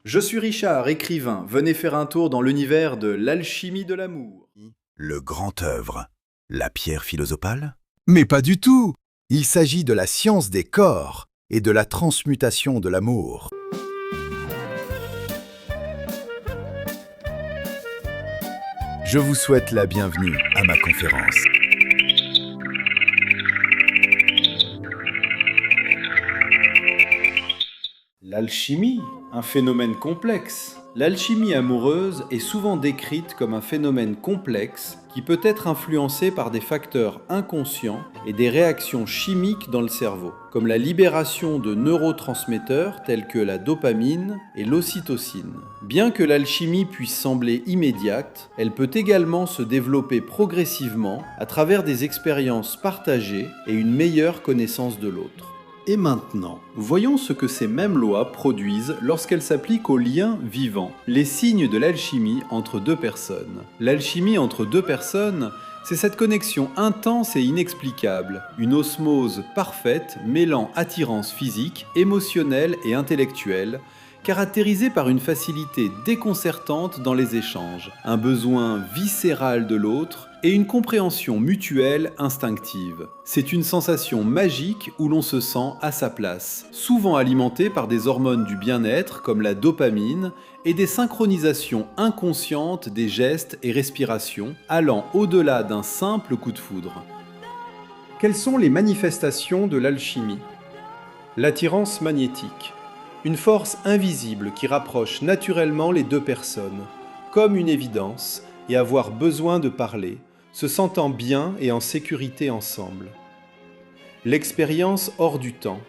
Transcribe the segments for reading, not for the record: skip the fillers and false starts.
Je suis Richard, écrivain. Venez faire un tour dans l'univers de l'alchimie de l'amour. Le grand œuvre, la pierre philosophale? Mais pas du tout! Il s'agit de la science des corps et de la transmutation de l'amour. Je vous souhaite la bienvenue à ma conférence. L'alchimie, un phénomène complexe. L'alchimie amoureuse est souvent décrite comme un phénomène complexe qui peut être influencé par des facteurs inconscients et des réactions chimiques dans le cerveau, comme la libération de neurotransmetteurs tels que la dopamine et l'ocytocine. Bien que l'alchimie puisse sembler immédiate, elle peut également se développer progressivement à travers des expériences partagées et une meilleure connaissance de l'autre. Et maintenant, voyons ce que ces mêmes lois produisent lorsqu'elles s'appliquent aux liens vivants, les signes de l'alchimie entre deux personnes. L'alchimie entre deux personnes, c'est cette connexion intense et inexplicable, une osmose parfaite mêlant attirance physique, émotionnelle et intellectuelle, caractérisée par une facilité déconcertante dans les échanges, un besoin viscéral de l'autre et une compréhension mutuelle instinctive. C'est une sensation magique où l'on se sent à sa place, souvent alimentée par des hormones du bien-être comme la dopamine et des synchronisations inconscientes des gestes et respirations allant au-delà d'un simple coup de foudre. Quelles sont les manifestations de l'alchimie ? L'attirance magnétique. Une force invisible qui rapproche naturellement les deux personnes, comme une évidence, et avoir besoin de parler, se sentant bien et en sécurité ensemble. L'expérience hors du temps.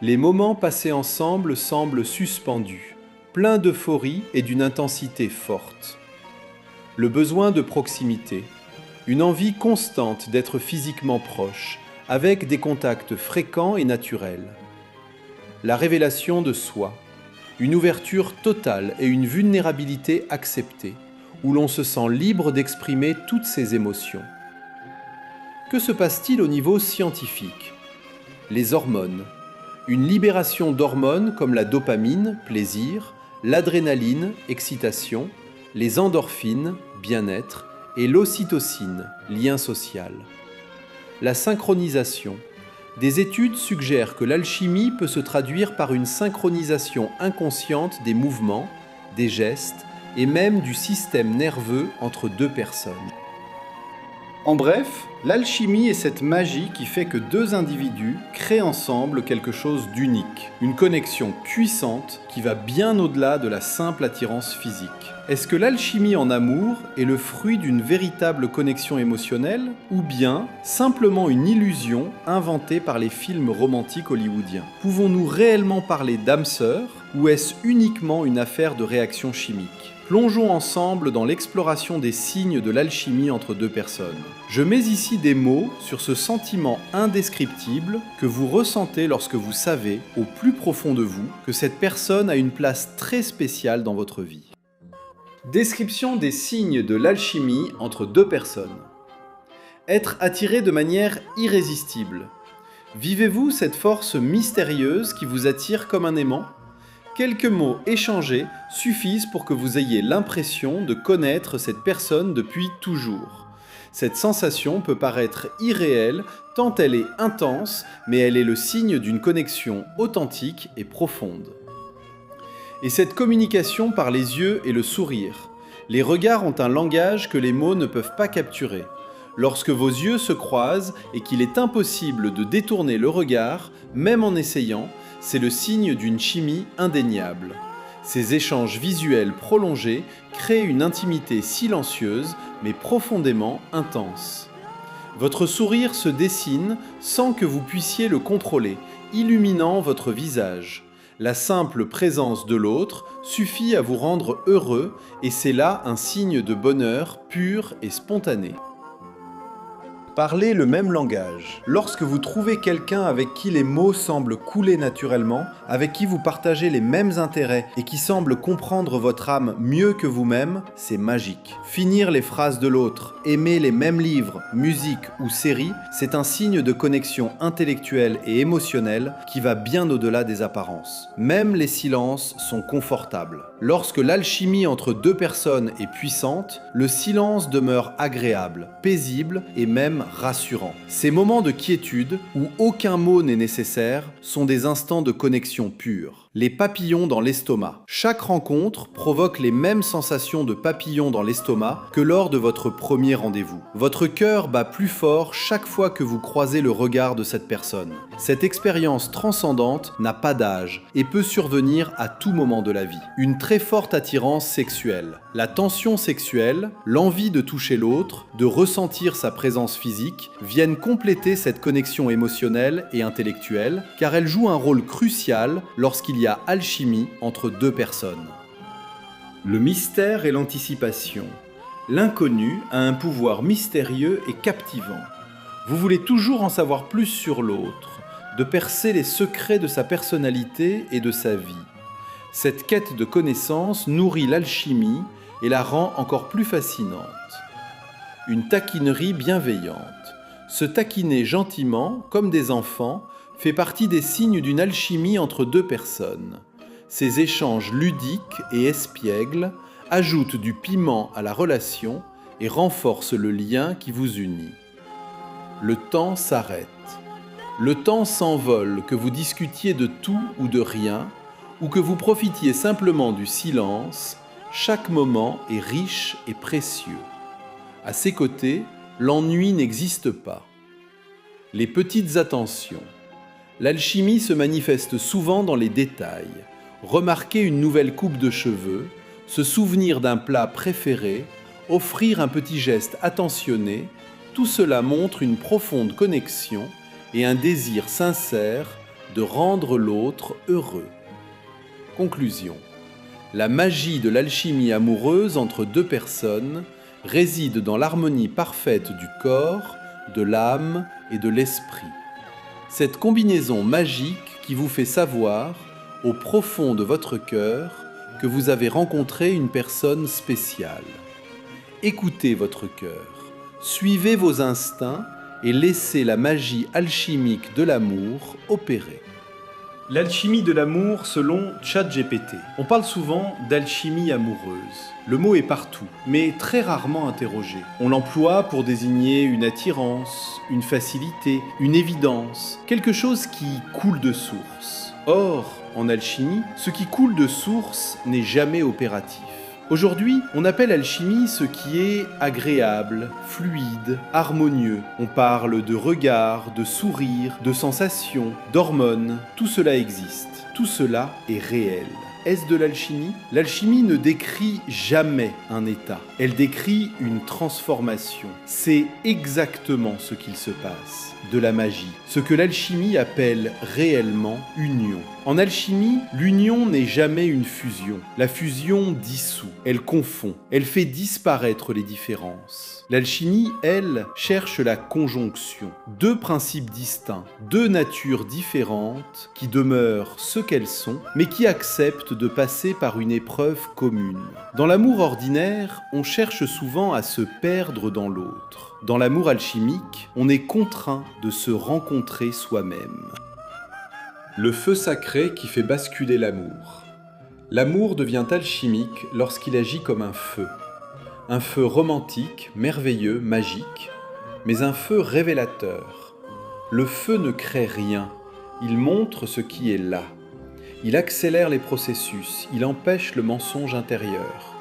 Les moments passés ensemble semblent suspendus, pleins d'euphorie et d'une intensité forte. Le besoin de proximité. Une envie constante d'être physiquement proche, avec des contacts fréquents et naturels. La révélation de soi, une ouverture totale et une vulnérabilité acceptée, où l'on se sent libre d'exprimer toutes ses émotions. Que se passe-t-il au niveau scientifique ? Les hormones. Une libération d'hormones comme la dopamine, plaisir, l'adrénaline, excitation, les endorphines, bien-être, et l'ocytocine, lien social. La synchronisation. Des études suggèrent que l'alchimie peut se traduire par une synchronisation inconsciente des mouvements, des gestes et même du système nerveux entre deux personnes. En bref, l'alchimie est cette magie qui fait que deux individus créent ensemble quelque chose d'unique, une connexion puissante qui va bien au-delà de la simple attirance physique. Est-ce que l'alchimie en amour est le fruit d'une véritable connexion émotionnelle ou bien simplement une illusion inventée par les films romantiques hollywoodiens ? Pouvons-nous réellement parler d'âme sœur ou est-ce uniquement une affaire de réaction chimique ? Plongeons ensemble dans l'exploration des signes de l'alchimie entre deux personnes. Je mets ici des mots sur ce sentiment indescriptible que vous ressentez lorsque vous savez, au plus profond de vous, que cette personne a une place très spéciale dans votre vie. Description des signes de l'alchimie entre deux personnes. Être attiré de manière irrésistible. Vivez-vous cette force mystérieuse qui vous attire comme un aimant ? Quelques mots échangés suffisent pour que vous ayez l'impression de connaître cette personne depuis toujours. Cette sensation peut paraître irréelle tant elle est intense, mais elle est le signe d'une connexion authentique et profonde. Et cette communication par les yeux et le sourire. Les regards ont un langage que les mots ne peuvent pas capturer. Lorsque vos yeux se croisent et qu'il est impossible de détourner le regard, même en essayant, c'est le signe d'une chimie indéniable. Ces échanges visuels prolongés créent une intimité silencieuse mais profondément intense. Votre sourire se dessine sans que vous puissiez le contrôler, illuminant votre visage. La simple présence de l'autre suffit à vous rendre heureux et c'est là un signe de bonheur pur et spontané. Parlez le même langage. Lorsque vous trouvez quelqu'un avec qui les mots semblent couler naturellement, avec qui vous partagez les mêmes intérêts et qui semble comprendre votre âme mieux que vous-même, c'est magique. Finir les phrases de l'autre, aimer les mêmes livres, musique ou séries, c'est un signe de connexion intellectuelle et émotionnelle qui va bien au-delà des apparences. Même les silences sont confortables. Lorsque l'alchimie entre deux personnes est puissante, le silence demeure agréable, paisible et même rassurant. Ces moments de quiétude, où aucun mot n'est nécessaire, sont des instants de connexion pure. Les papillons dans l'estomac. Chaque rencontre provoque les mêmes sensations de papillons dans l'estomac que lors de votre premier rendez-vous. Votre cœur bat plus fort chaque fois que vous croisez le regard de cette personne. Cette expérience transcendante n'a pas d'âge et peut survenir à tout moment de la vie. Une très forte attirance sexuelle. La tension sexuelle, l'envie de toucher l'autre, de ressentir sa présence physique, viennent compléter cette connexion émotionnelle et intellectuelle, car elle joue un rôle crucial lorsqu'il y a alchimie entre deux personnes. Le mystère et l'anticipation. L'inconnu a un pouvoir mystérieux et captivant. Vous voulez toujours en savoir plus sur l'autre, de percer les secrets de sa personnalité et de sa vie. Cette quête de connaissance nourrit l'alchimie et la rend encore plus fascinante. Une taquinerie bienveillante. Se taquiner gentiment, comme des enfants, fait partie des signes d'une alchimie entre deux personnes. Ces échanges ludiques et espiègles ajoutent du piment à la relation et renforcent le lien qui vous unit. Le temps s'arrête. Le temps s'envole, que vous discutiez de tout ou de rien, ou que vous profitiez simplement du silence, chaque moment est riche et précieux. À ses côtés, l'ennui n'existe pas. Les petites attentions. L'alchimie se manifeste souvent dans les détails. Remarquer une nouvelle coupe de cheveux, se souvenir d'un plat préféré, offrir un petit geste attentionné, tout cela montre une profonde connexion et un désir sincère de rendre l'autre heureux. Conclusion. La magie de l'alchimie amoureuse entre deux personnes réside dans l'harmonie parfaite du corps, de l'âme et de l'esprit. Cette combinaison magique qui vous fait savoir, au profond de votre cœur, que vous avez rencontré une personne spéciale. Écoutez votre cœur, suivez vos instincts et laissez la magie alchimique de l'amour opérer. L'alchimie de l'amour selon ChatGPT. On parle souvent d'alchimie amoureuse. Le mot est partout, mais très rarement interrogé. On l'emploie pour désigner une attirance, une facilité, une évidence, quelque chose qui coule de source. Or, en alchimie, ce qui coule de source n'est jamais opératif. Aujourd'hui, on appelle alchimie ce qui est agréable, fluide, harmonieux. On parle de regard, de sourire, de sensations, d'hormones. Tout cela existe. Tout cela est réel. Est-ce de l'alchimie ? L'alchimie ne décrit jamais un état. Elle décrit une transformation. C'est exactement ce qu'il se passe. De la magie. Ce que l'alchimie appelle réellement union. En alchimie, l'union n'est jamais une fusion. La fusion dissout, elle confond, elle fait disparaître les différences. L'alchimie, elle, cherche la conjonction. Deux principes distincts, deux natures différentes qui demeurent ce qu'elles sont, mais qui acceptent de passer par une épreuve commune. Dans l'amour ordinaire, on cherche souvent à se perdre dans l'autre. Dans l'amour alchimique, on est contraint de se rencontrer soi-même. Le feu sacré qui fait basculer l'amour. L'amour devient alchimique lorsqu'il agit comme un feu. Un feu romantique, merveilleux, magique, mais un feu révélateur. Le feu ne crée rien, il montre ce qui est là. Il accélère les processus, il empêche le mensonge intérieur.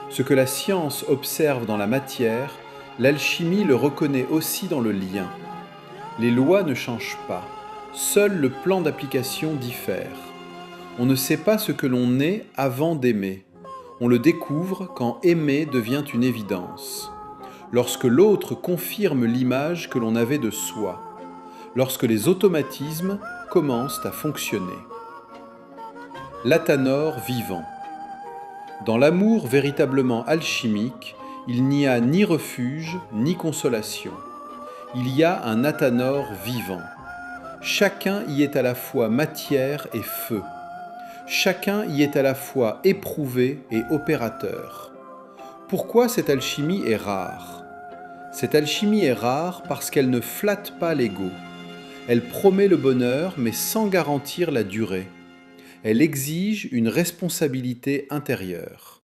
Ce que la science observe dans la matière, l'alchimie le reconnaît aussi dans le lien. Les lois ne changent pas. Seul le plan d'application diffère. On ne sait pas ce que l'on est avant d'aimer. On le découvre quand aimer devient une évidence. Lorsque l'autre confirme l'image que l'on avait de soi. Lorsque les automatismes commencent à fonctionner. L'athanor vivant. Dans l'amour véritablement alchimique, il n'y a ni refuge ni consolation. Il y a un athanor vivant. Chacun y est à la fois matière et feu. Chacun y est à la fois éprouvé et opérateur. Pourquoi cette alchimie est rare ? Cette alchimie est rare parce qu'elle ne flatte pas l'ego. Elle promet le bonheur mais sans garantir la durée. Elle exige une responsabilité intérieure.